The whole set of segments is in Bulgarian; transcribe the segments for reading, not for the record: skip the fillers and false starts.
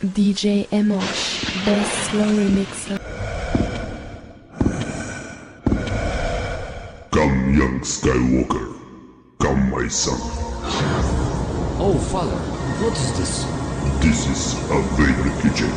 DJ Emosh, best slow remixer. Come, young Skywalker. Come, my son. Oh, father, what is this? This is a Vader kitchen.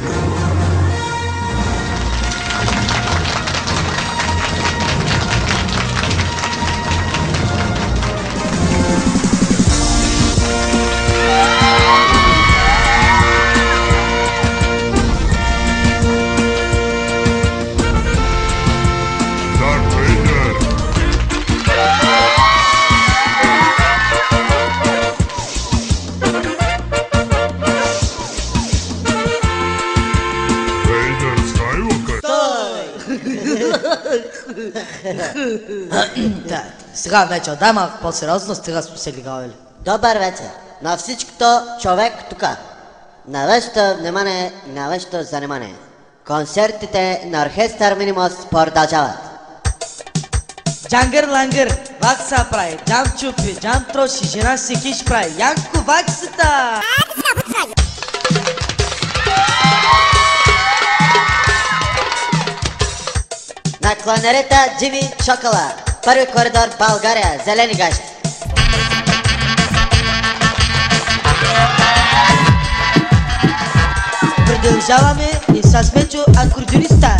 Сега вече дай малко по-сериозно, стига сме се лигавали. Добър вечер на всичкото човек тука. На вашето внимание и на вашето занимание. Концертите на оркестър Минимус продължават. Джангър лангър, вак са прави, джам чупи, джам троши, жена си хиш прави, Янко ваксата! На кланерета Джими Чокола. Първи коридор България, зелени гащи. Продължаваме и с Мечо акордеониста.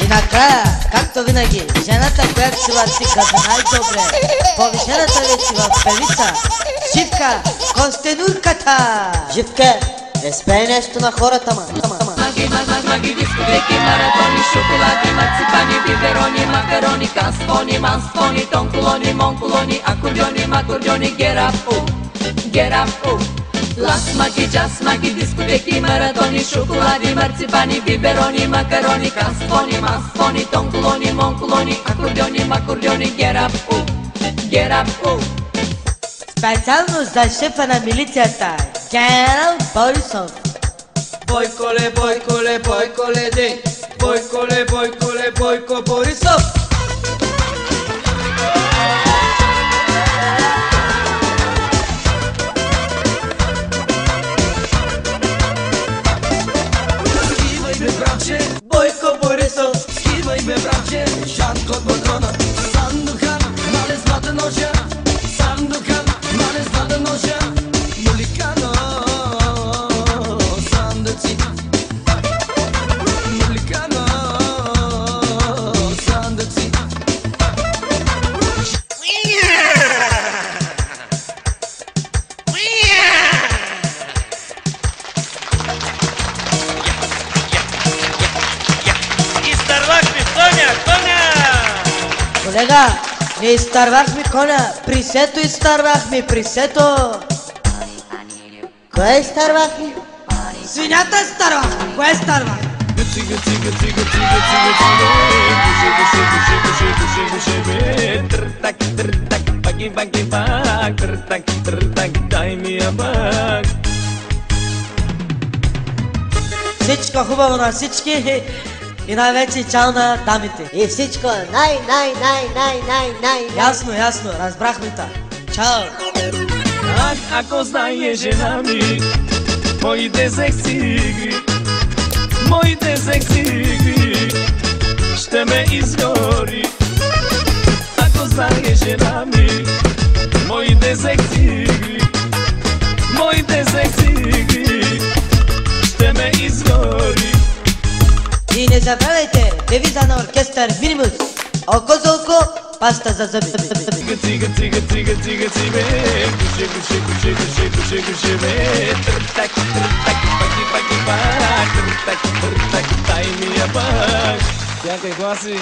И накрая, както винаги, жената, която си върти като най-добре, повишената вече в певица, Живка Костенурката. Живка, спей нещо на хората, ма. Маги, дискотеки, маратони, шоколади, марципани, биберони, макарони, касфони, мансфони, тонколони, монколони, акордеони, макордеони, get up, Лас маги, джаз маги, дискотеки, маратони, шоколади, марципани, биберони, макарони, касфони, мансфони, тонколони, монколони, акордеони, макордеони, get up. Специално за шефа на милицията, генерал Борисов. Бойколе, де, Бойко Борисов. Скивай ме, братче, Бойко Борисов. Скивай ме, братче, Жан-Клод Матрона. Сандухан, мале злата ножа. Сандухан, мале злата ножа. Моликано, сандъци. Моликано, сандъци. Изтървахме коня! Колега, не изтървахме коня, присето изтървахме, присето. Кое изтървахме? Свинята изтървахме, кое изтървахме? Всичко хубаво на всички и най-вече чао на дамите. И всичко най. Ясно, разбрахме та. Чао! Ако знае жена ми моите секси игри ще ме изгори. Ако знае жена ми моите секси игри ще ме изгори. И не забравяйте девиза на оркестър Минимус. Око за око, паста за зъби. Цига, гуше, бе. Тртак, паки, дай ми я пак. Всякой гласи.